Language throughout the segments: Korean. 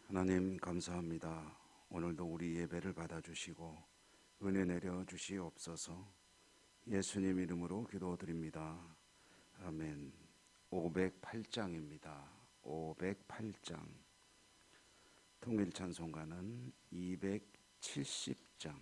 하나님 감사합니다. 오늘도 우리 예배를 받아주시고 은혜 내려 주시옵소서. 예수님 이름으로 기도드립니다. 아멘. 508장입니다. 508장. 통일 찬송가는 270장.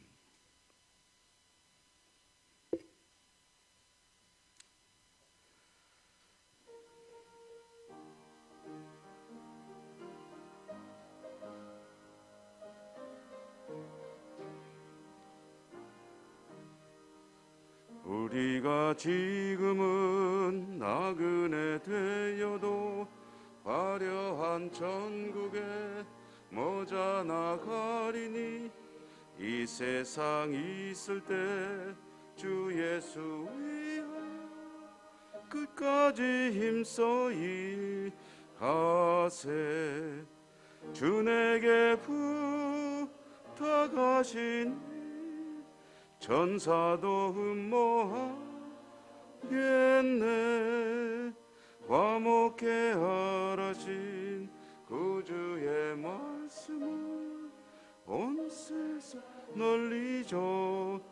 우리가 지금은 나그네 되어도 화려한 천국에 머자나가리니 이 세상 있을 때 주 예수 위하여 끝까지 힘써 일하세. 주 내게 부탁하신 천사도 흠모하겠네. 화목해 하라신 구주의 말씀을 온 세상 널리 전하세.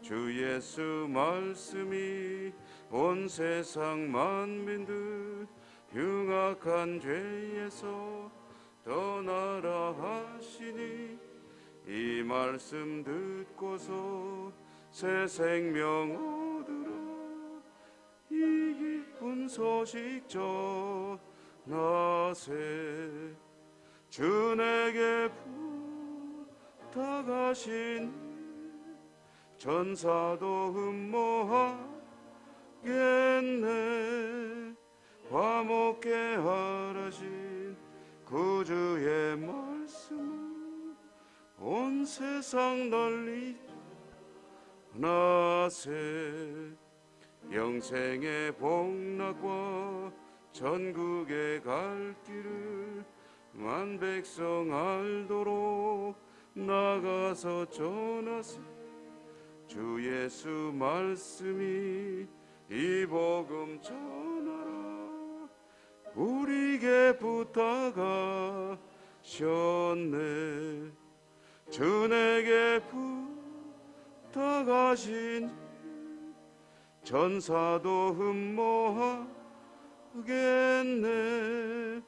주 예수 말씀이 온 세상 만민들 흉악한 죄에서 떠나라 하시니 이 말씀 듣고서 새 생명 얻으라. 이 기쁜 소식 전하세. 주 내게 부탁하신 천사도 흠모하겠네. 화목해 하라신 구주의 말씀을 온 세상 널리 전하세. 영생의 복락과 천국에 갈 길을 만 백성 알도록 나가서 전하세. 주 예수 말씀이 이 복음 전하라. 우리에게 부탁하셨네. 주 내게 부탁하신 천사도 흠모하겠네.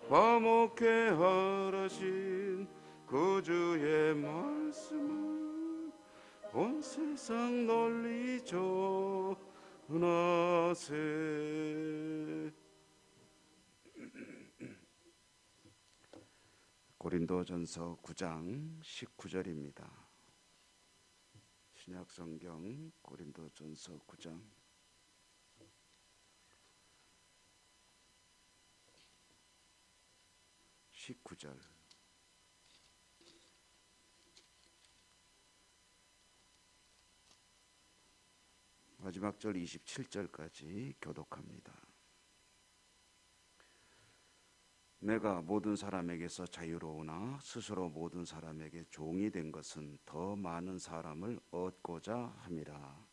화목해 하라신 구주의 말씀을 온 세상 널리 전하세. 고린도전서 9장 19절입니다. 신약성경 고린도전서 9장 19절. 마지막 절 27절까지 교독합니다. 내가 모든 사람에게서 자유로우나 스스로 모든 사람에게 종이 된 것은 더 많은 사람을 얻고자 함이라.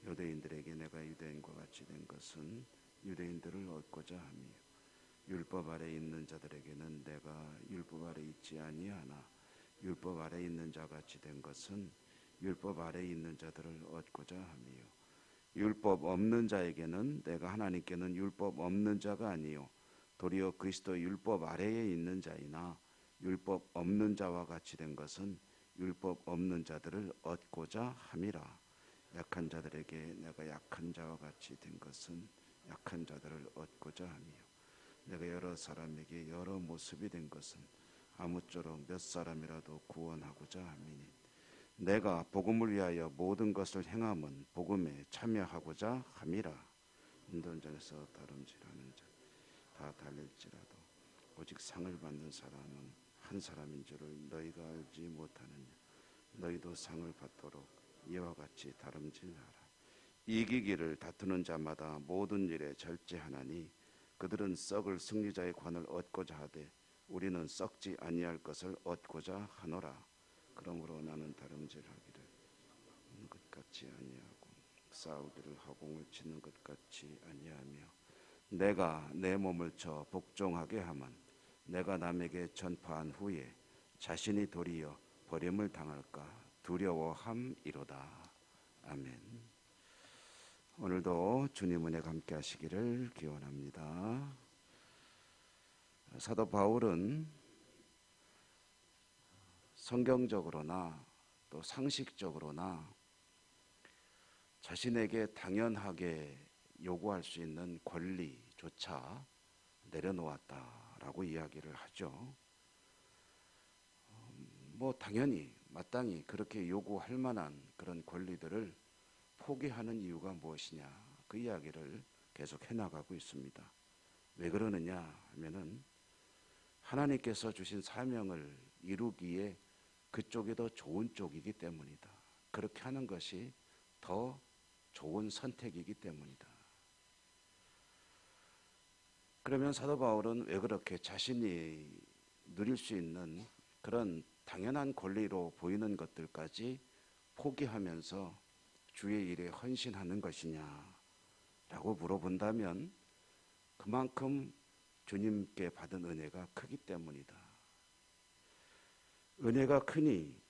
유대인들에게 내가 유대인과 같이 된 것은 유대인들을 얻고자 함이요, 율법 아래 있는 자들에게는 내가 율법 아래 있지 아니하나 율법 아래 있는 자 같이 된 것은 율법 아래 있는 자들을 얻고자 함이요, 율법 없는 자에게는 내가 하나님께는 율법 없는 자가 아니요 도리어 그리스도 율법 아래에 있는 자이나 율법 없는 자와 같이 된 것은 율법 없는 자들을 얻고자 함이라. 약한 자들에게 내가 약한 자와 같이 된 것은 약한 자들을 얻고자 함이요, 내가 여러 사람에게 여러 모습이 된 것은 아무쪼록 몇 사람이라도 구원하고자 함이니 내가 복음을 위하여 모든 것을 행함은 복음에 참여하고자 함이라. 인도전에서 다름질하는 자 다 달릴지라도 오직 상을 받는 사람은 한 사람인 줄을 너희가 알지 못하느냐. 너희도 상을 받도록 이와 같이 다름질하라. 이기기를 다투는 자마다 모든 일에 절제하나니 그들은 썩을 승리자의 관을 얻고자 하되 우리는 썩지 아니할 것을 얻고자 하노라. 그러므로 나는 다름질하기를 하는 것 같이 아니하고 싸우기를 허공을 치는 것 같이 아니하며 내가 내 몸을 쳐 복종하게 하면 내가 남에게 전파한 후에 자신이 도리어 버림을 당할까 두려워함이로다. 아멘. 오늘도 주님 은혜가 함께 하시기를 기원합니다. 사도 바울은 성경적으로나 또 상식적으로나 자신에게 당연하게 요구할 수 있는 권리조차 내려놓았다라고 이야기를 하죠. 당연히 마땅히 그렇게 요구할 만한 그런 권리들을 포기하는 이유가 무엇이냐, 그 이야기를 계속 해나가고 있습니다. 왜 그러느냐 하면은 하나님께서 주신 사명을 이루기에 그쪽이 더 좋은 쪽이기 때문이다. 그렇게 하는 것이 더 좋은 선택이기 때문이다. 그러면 사도 바울은 왜 그렇게 자신이 누릴 수 있는 그런 당연한 권리로 보이는 것들까지 포기하면서 주의 일에 헌신하는 것이냐라고 물어본다면 그만큼 주님께 받은 은혜가 크기 때문이다. 은혜가 크니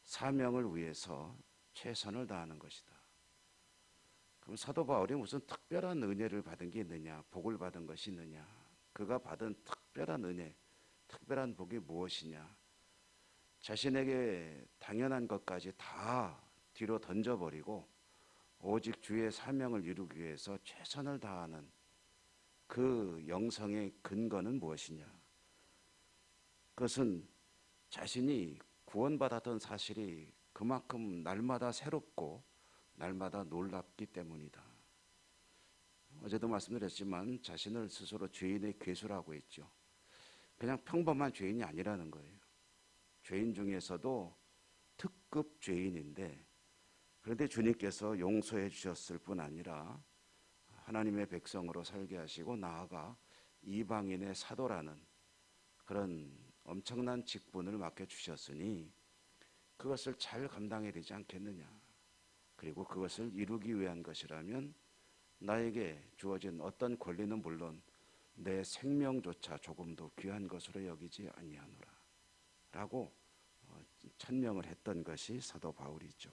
사명을 위해서 최선을 다하는 것이다. 그럼 사도 바울이 무슨 특별한 은혜를 받은 게 있느냐, 복을 받은 것이 있느냐, 그가 받은 특별한 은혜, 특별한 복이 무엇이냐, 자신에게 당연한 것까지 다 뒤로 던져버리고 오직 주의 사명을 이루기 위해서 최선을 다하는 그 영성의 근거는 무엇이냐? 그것은 자신이 구원받았던 사실이 그만큼 날마다 새롭고 날마다 놀랍기 때문이다. 어제도 말씀드렸지만 자신을 스스로 죄인의 괴수라고 했죠. 그냥 평범한 죄인이 아니라는 거예요. 죄인 중에서도 특급 죄인인데, 그런데 주님께서 용서해 주셨을 뿐 아니라 하나님의 백성으로 살게 하시고 나아가 이방인의 사도라는 그런 엄청난 직분을 맡겨주셨으니 그것을 잘 감당해야 되지 않겠느냐. 그리고 그것을 이루기 위한 것이라면 나에게 주어진 어떤 권리는 물론 내 생명조차 조금도 귀한 것으로 여기지 아니하노라 라고 천명을 했던 것이 사도 바울이죠.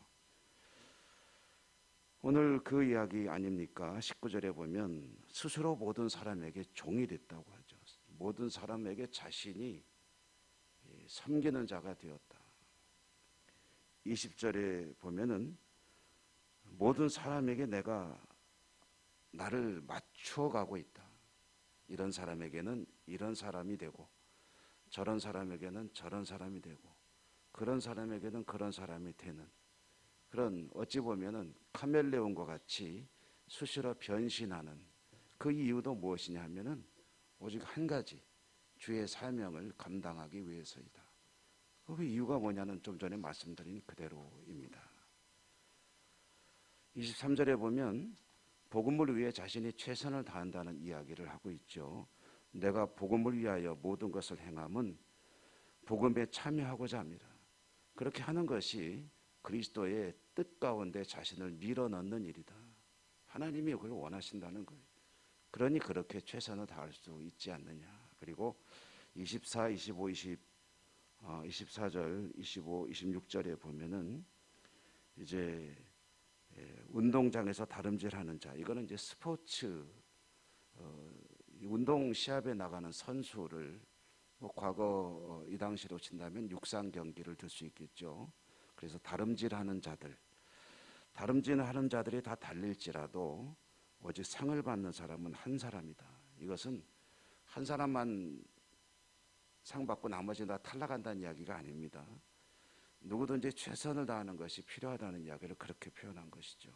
오늘 그 이야기 아닙니까? 19절에 보면 스스로 모든 사람에게 종이 됐다고 하죠. 모든 사람에게 자신이 섬기는 자가 되었다. 20절에 보면은 모든 사람에게 내가 나를 맞추어 가고 있다. 이런 사람에게는 이런 사람이 되고 저런 사람에게는 저런 사람이 되고 그런 사람에게는 그런 사람이 되는 그런 어찌 보면은 카멜레온과 같이 수시로 변신하는 그 이유도 무엇이냐 하면은 오직 한 가지 주의 사명을 감당하기 위해서이다. 그 이유가 뭐냐는 좀 전에 말씀드린 그대로입니다. 23절에 보면 복음을 위해 자신이 최선을 다한다는 이야기를 하고 있죠. 내가 복음을 위하여 모든 것을 행함은 복음에 참여하고자 합니다. 그렇게 하는 것이 그리스도의 뜻 가운데 자신을 밀어넣는 일이다. 하나님이 그걸 원하신다는 거예요. 그러니 그렇게 최선을 다할 수 있지 않느냐. 그리고 24, 25, 24절, 25, 26절에 보면은 이제 운동장에서 다름질하는 자, 이거는 이제 스포츠 운동 시합에 나가는 선수를 과거 이 당시로 친다면 육상 경기를 들 수 있겠죠. 그래서 다름질하는 자들, 다름질하는 자들이 다 달릴지라도 오직 상을 받는 사람은 한 사람이다. 이것은 한 사람만 상 받고 나머지는 다 탈락한다는 이야기가 아닙니다. 누구든지 최선을 다하는 것이 필요하다는 이야기를 그렇게 표현한 것이죠.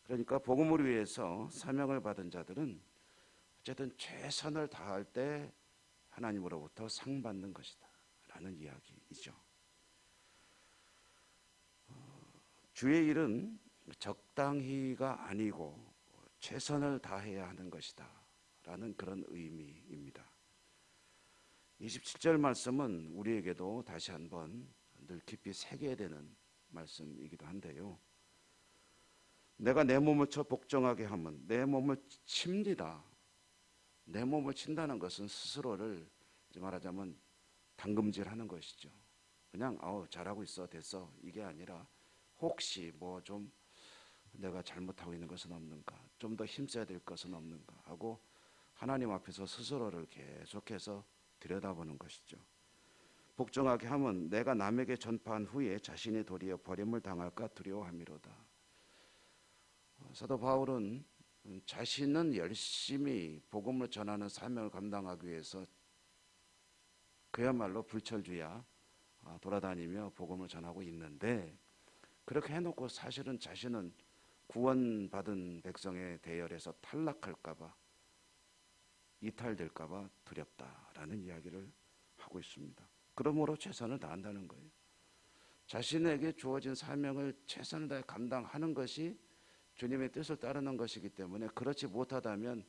그러니까 복음을 위해서 사명을 받은 자들은 어쨌든 최선을 다할 때 하나님으로부터 상 받는 것이다 라는 이야기이죠. 주의 일은 적당히가 아니고 최선을 다해야 하는 것이다 라는 그런 의미입니다. 27절 말씀은 우리에게도 다시 한번 늘 깊이 새겨야 되는 말씀이기도 한데요. 내가 내 몸을 쳐 복종하게 하면 내 몸을 칩니다. 내 몸을 친다는 것은 스스로를 말하자면 당금질하는 것이죠. 그냥 잘하고 있어 됐어 이게 아니라 혹시 뭐 좀 내가 잘못하고 있는 것은 없는가, 좀 더 힘써야 될 것은 없는가 하고 하나님 앞에서 스스로를 계속해서 들여다보는 것이죠. 복종하게 하면 내가 남에게 전파한 후에 자신이 도리어 버림을 당할까 두려워함이로다. 사도 바울은 자신은 열심히 복음을 전하는 사명을 감당하기 위해서 그야말로 불철주야 돌아다니며 복음을 전하고 있는데, 그렇게 해놓고 사실은 자신은 구원받은 백성의 대열에서 탈락할까봐, 이탈될까봐 두렵다라는 이야기를 하고 있습니다. 그러므로 최선을 다한다는 거예요. 자신에게 주어진 사명을 최선을 다해 감당하는 것이 주님의 뜻을 따르는 것이기 때문에, 그렇지 못하다면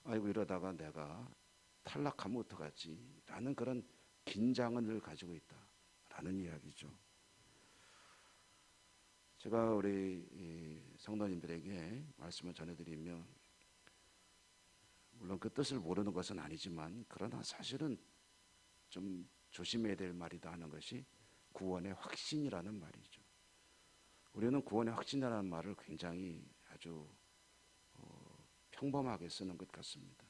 아이고 이러다가 내가 탈락하면 어떡하지 라는 그런 긴장을 늘 가지고 있다라는 이야기죠. 제가 우리 성도님들에게 말씀을 전해드리면, 물론 그 뜻을 모르는 것은 아니지만 그러나 사실은 좀 조심해야 될 말이다 하는 것이 구원의 확신이라는 말이죠. 우리는 구원의 확신이라는 말을 굉장히 아주 평범하게 쓰는 것 같습니다.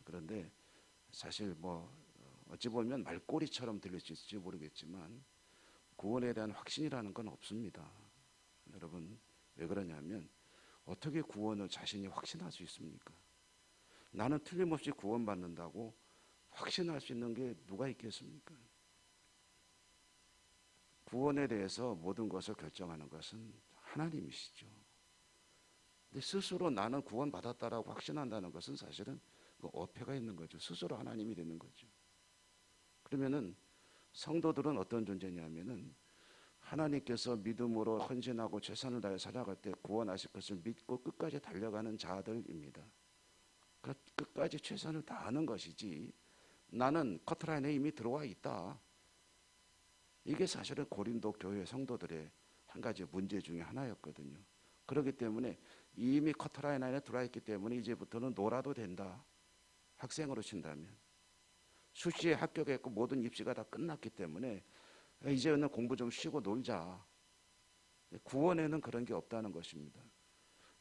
그런데 사실 어찌 보면 말꼬리처럼 들릴 수 있을지 모르겠지만 구원에 대한 확신이라는 건 없습니다. 여러분 왜 그러냐면, 어떻게 구원을 자신이 확신할 수 있습니까? 나는 틀림없이 구원받는다고 확신할 수 있는 게 누가 있겠습니까? 구원에 대해서 모든 것을 결정하는 것은 하나님이시죠. 근데 스스로 나는 구원받았다라고 확신한다는 것은 사실은 그 어폐가 있는 거죠. 스스로 하나님이 되는 거죠. 그러면은 성도들은 어떤 존재냐면은, 하나님께서 믿음으로 헌신하고 최선을 다해 살아갈 때 구원하실 것을 믿고 끝까지 달려가는 자들입니다. 끝까지 최선을 다하는 것이지, 나는 커트라인에 이미 들어와 있다. 이게 사실은 고린도 교회 성도들의 한 가지 문제 중에 하나였거든요. 그렇기 때문에 이미 커트라인 안에 들어와 있기 때문에 이제부터는 놀아도 된다. 학생으로 친다면 수시에 합격했고 모든 입시가 다 끝났기 때문에 이제는 공부 좀 쉬고 놀자. 구원에는 그런 게 없다는 것입니다.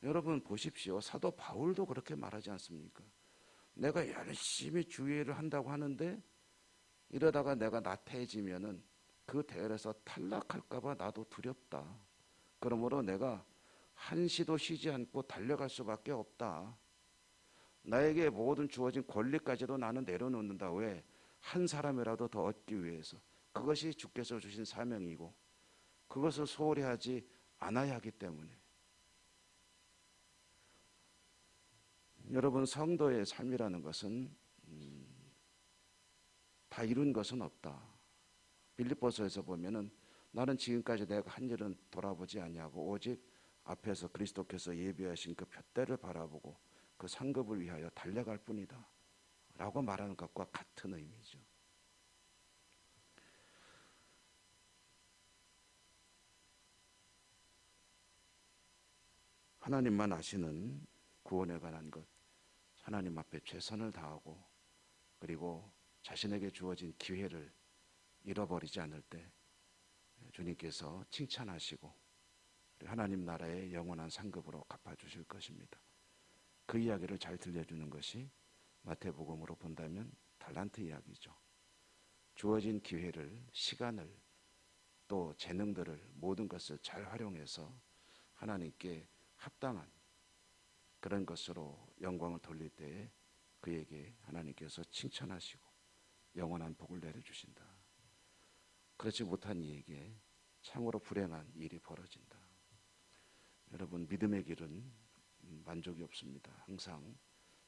여러분 보십시오. 사도 바울도 그렇게 말하지 않습니까? 내가 열심히 주의를 한다고 하는데 이러다가 내가 나태해지면은 그 대열에서 탈락할까봐 나도 두렵다. 그러므로 내가 한시도 쉬지 않고 달려갈 수밖에 없다. 나에게 모든 주어진 권리까지도 나는 내려놓는다. 왜? 한 사람이라도 더 얻기 위해서. 그것이 주께서 주신 사명이고 그것을 소홀히 하지 않아야 하기 때문에. 여러분 성도의 삶이라는 것은 다 이룬 것은 없다. 빌립보서에서 보면은 나는 지금까지 내가 한 일은 돌아보지 아니하고 오직 앞에서 그리스도께서 예비하신 그 푯대를 바라보고 그 상급을 위하여 달려갈 뿐이다 라고 말하는 것과 같은 의미죠. 하나님만 아시는 구원에 관한 것, 하나님 앞에 최선을 다하고 그리고 자신에게 주어진 기회를 잃어버리지 않을 때 주님께서 칭찬하시고 하나님 나라의 영원한 상급으로 갚아주실 것입니다. 그 이야기를 잘 들려주는 것이 마태복음으로 본다면 달란트 이야기죠. 주어진 기회를, 시간을, 또 재능들을, 모든 것을 잘 활용해서 하나님께 합당한 그런 것으로 영광을 돌릴 때에 그에게 하나님께서 칭찬하시고 영원한 복을 내려주신다. 그렇지 못한 이에게 참으로 불행한 일이 벌어진다. 여러분 믿음의 길은 만족이 없습니다. 항상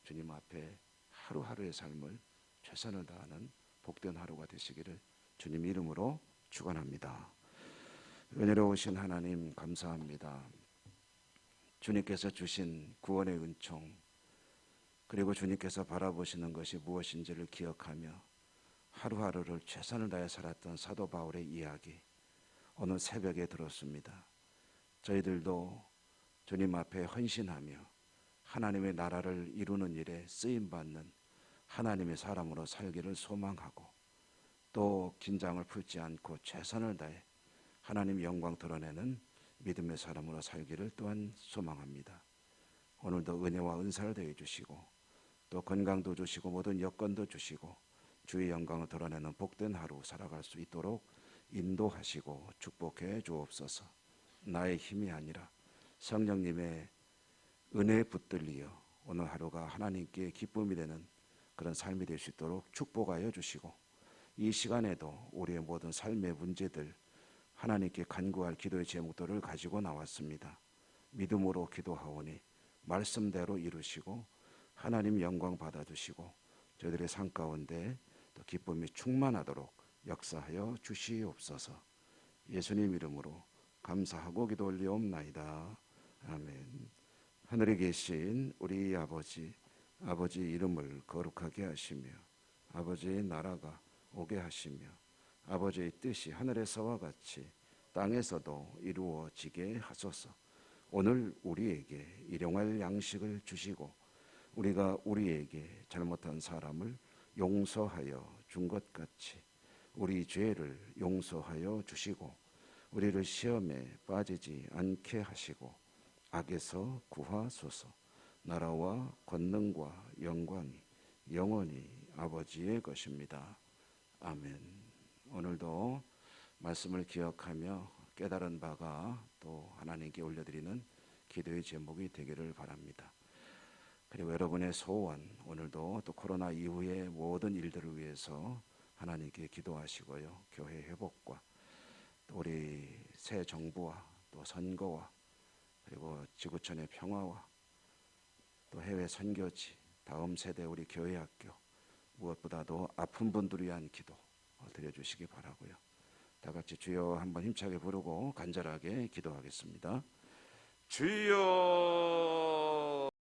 주님 앞에 하루하루의 삶을 최선을 다하는 복된 하루가 되시기를 주님 이름으로 축원합니다. 은혜로우신 하나님 감사합니다. 주님께서 주신 구원의 은총, 그리고 주님께서 바라보시는 것이 무엇인지를 기억하며 하루하루를 최선을 다해 살았던 사도 바울의 이야기, 오늘 새벽에 들었습니다. 저희들도 주님 앞에 헌신하며 하나님의 나라를 이루는 일에 쓰임받는 하나님의 사람으로 살기를 소망하고, 또 긴장을 풀지 않고 최선을 다해 하나님 영광 드러내는 믿음의 사람으로 살기를 또한 소망합니다. 오늘도 은혜와 은사를 더해 주시고, 또 건강도 주시고 모든 여건도 주시고 주의 영광을 드러내는 복된 하루 살아갈 수 있도록 인도하시고 축복해 주옵소서. 나의 힘이 아니라 성령님의 은혜에 붙들리어 오늘 하루가 하나님께 기쁨이 되는 그런 삶이 될 수 있도록 축복하여 주시고, 이 시간에도 우리의 모든 삶의 문제들 하나님께 간구할 기도의 제목들을 가지고 나왔습니다. 믿음으로 기도하오니 말씀대로 이루시고 하나님 영광 받아주시고 저희들의 삶 가운데 또 기쁨이 충만하도록 역사하여 주시옵소서. 예수님 이름으로 감사하고 기도 올리옵나이다. 아멘. 하늘에 계신 우리 아버지, 아버지 이름을 거룩하게 하시며 아버지의 나라가 오게 하시며 아버지의 뜻이 하늘에서와 같이 땅에서도 이루어지게 하소서. 오늘 우리에게 일용할 양식을 주시고 우리가 우리에게 잘못한 사람을 용서하여 준 것 같이 우리 죄를 용서하여 주시고 우리를 시험에 빠지지 않게 하시고 악에서 구하소서. 나라와 권능과 영광이 영원히 아버지의 것입니다. 아멘. 오늘도 말씀을 기억하며 깨달은 바가 또 하나님께 올려드리는 기도의 제목이 되기를 바랍니다. 그리고 여러분의 소원, 오늘도 또 코로나 이후의 모든 일들을 위해서 하나님께 기도하시고요. 교회 회복과 또 우리 새 정부와 또 선거와 그리고 지구촌의 평화와 또 해외 선교지, 다음 세대 우리 교회 학교, 무엇보다도 아픈 분들을 위한 기도 드려주시기 바라고요. 다 같이 주여 한번 힘차게 부르고 간절하게 기도하겠습니다. 주여